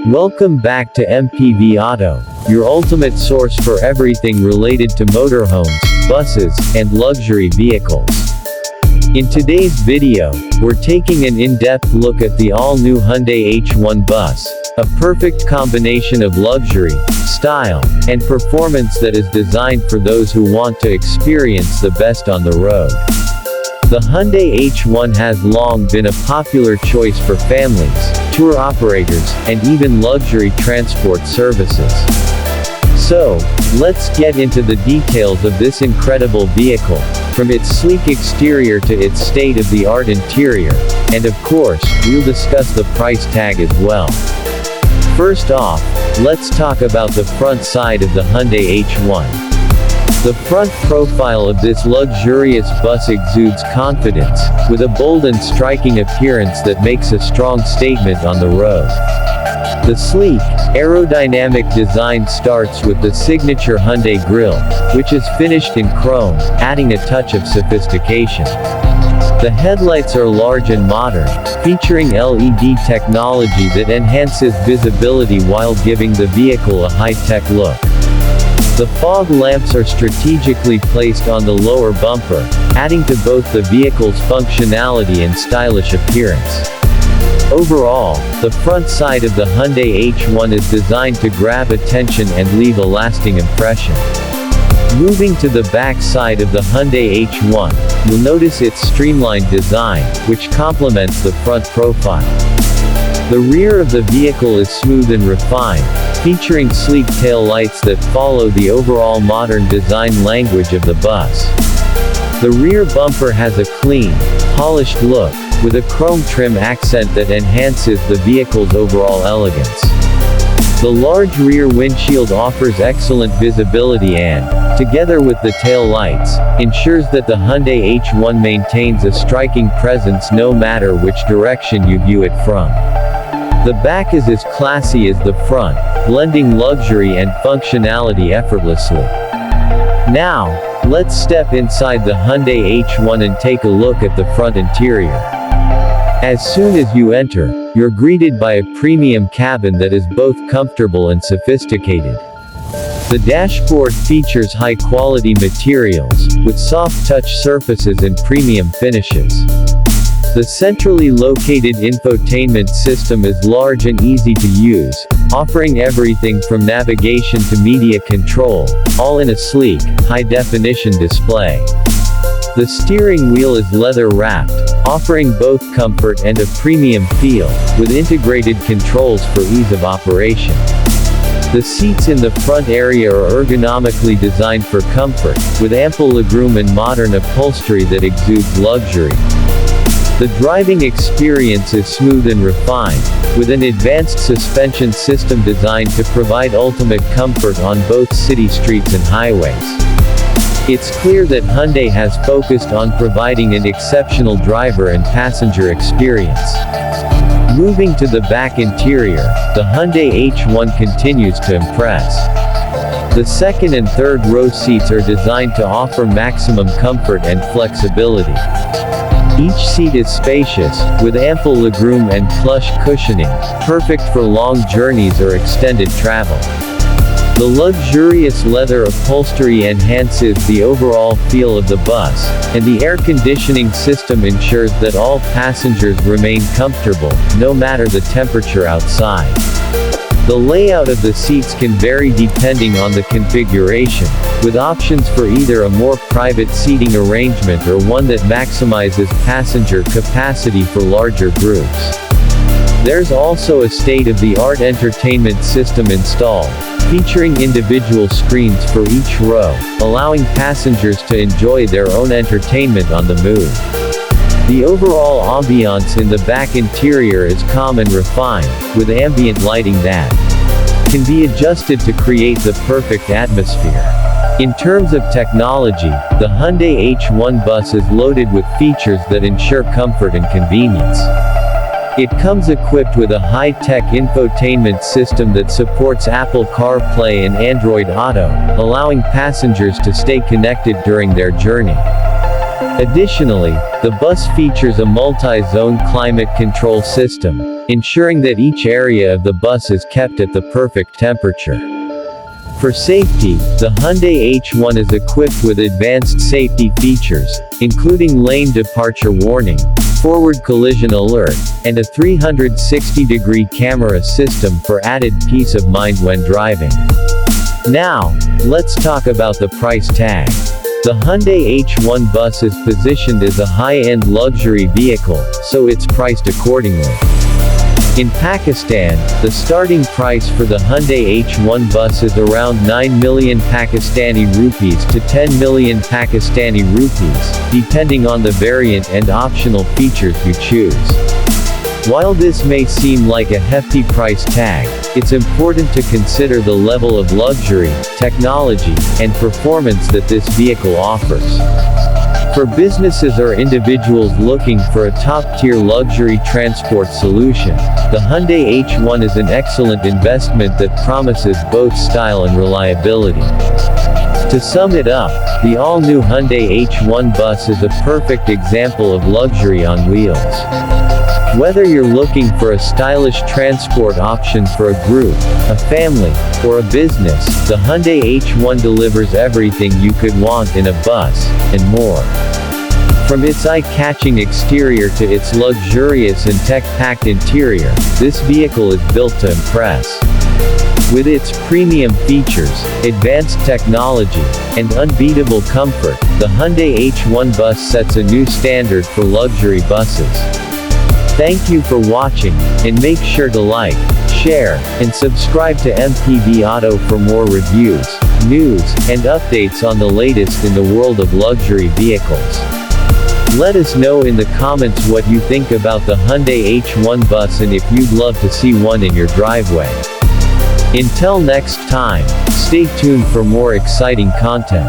Welcome back to MPV Auto, your ultimate source for everything related to motorhomes, buses, and luxury vehicles. In today's video, we're taking an in-depth look at the all-new Hyundai H-1 Bus, a perfect combination of luxury, style, and performance that is designed for those who want to experience the best on the road. The Hyundai H-1 has long been a popular choice for families, tour operators, and even luxury transport services. So, let's get into the details of this incredible vehicle, from its sleek exterior to its state-of-the-art interior, and of course, we'll discuss the price tag as well. First off, let's talk about the front side of the Hyundai H-1. The front profile of this luxurious bus exudes confidence, with a bold and striking appearance that makes a strong statement on the road. The sleek, aerodynamic design starts with the signature Hyundai grille, which is finished in chrome, adding a touch of sophistication. The headlights are large and modern, featuring LED technology that enhances visibility while giving the vehicle a high-tech look. The fog lamps are strategically placed on the lower bumper, adding to both the vehicle's functionality and stylish appearance. Overall, the front side of the Hyundai H-1 is designed to grab attention and leave a lasting impression. Moving to the back side of the Hyundai H-1, you'll notice its streamlined design, which complements the front profile. The rear of the vehicle is smooth and refined, featuring sleek tail lights that follow the overall modern design language of the bus. The rear bumper has a clean, polished look, with a chrome trim accent that enhances the vehicle's overall elegance. The large rear windshield offers excellent visibility and, together with the tail lights, ensures that the Hyundai H-1 maintains a striking presence no matter which direction you view it from. The back is as classy as the front, blending luxury and functionality effortlessly. Now, let's step inside the Hyundai H-1 and take a look at the front interior. As soon as you enter, you're greeted by a premium cabin that is both comfortable and sophisticated. The dashboard features high-quality materials, with soft-touch surfaces and premium finishes. The centrally located infotainment system is large and easy to use, offering everything from navigation to media control, all in a sleek, high-definition display. The steering wheel is leather-wrapped, offering both comfort and a premium feel, with integrated controls for ease of operation. The seats in the front area are ergonomically designed for comfort, with ample legroom and modern upholstery that exudes luxury. The driving experience is smooth and refined, with an advanced suspension system designed to provide ultimate comfort on both city streets and highways. It's clear that Hyundai has focused on providing an exceptional driver and passenger experience. Moving to the back interior, the Hyundai H-1 continues to impress. The second and third row seats are designed to offer maximum comfort and flexibility. Each seat is spacious, with ample legroom and plush cushioning, perfect for long journeys or extended travel. The luxurious leather upholstery enhances the overall feel of the bus, and the air conditioning system ensures that all passengers remain comfortable, no matter the temperature outside. The layout of the seats can vary depending on the configuration, with options for either a more private seating arrangement or one that maximizes passenger capacity for larger groups. There's also a state-of-the-art entertainment system installed, featuring individual screens for each row, allowing passengers to enjoy their own entertainment on the move. The overall ambiance in the back interior is calm and refined, with ambient lighting that can be adjusted to create the perfect atmosphere. In terms of technology, the Hyundai H-1 Bus is loaded with features that ensure comfort and convenience. It comes equipped with a high-tech infotainment system that supports Apple CarPlay and Android Auto, allowing passengers to stay connected during their journey. Additionally, the bus features a multi-zone climate control system, ensuring that each area of the bus is kept at the perfect temperature. For safety, the Hyundai H-1 is equipped with advanced safety features, including lane departure warning, forward collision alert, and a 360-degree camera system for added peace of mind when driving. Now, let's talk about the price tag. The Hyundai H-1 Bus is positioned as a high-end luxury vehicle, so it's priced accordingly. In Pakistan, the starting price for the Hyundai H-1 Bus is around 9 million Pakistani rupees to 10 million Pakistani rupees, depending on the variant and optional features you choose. While this may seem like a hefty price tag, it's important to consider the level of luxury, technology, and performance that this vehicle offers. For businesses or individuals looking for a top-tier luxury transport solution, the Hyundai H-1 is an excellent investment that promises both style and reliability. To sum it up, the all-new Hyundai H-1 Bus is a perfect example of luxury on wheels. Whether you're looking for a stylish transport option for a group, a family, or a business, the Hyundai H-1 delivers everything you could want in a bus, and more. From its eye-catching exterior to its luxurious and tech-packed interior, this vehicle is built to impress. With its premium features, advanced technology, and unbeatable comfort, the Hyundai H-1 Bus sets a new standard for luxury buses. Thank you for watching, and make sure to like, share, and subscribe to MPV Auto for more reviews, news, and updates on the latest in the world of luxury vehicles. Let us know in the comments what you think about the Hyundai H-1 Bus and if you'd love to see one in your driveway. Until next time, stay tuned for more exciting content.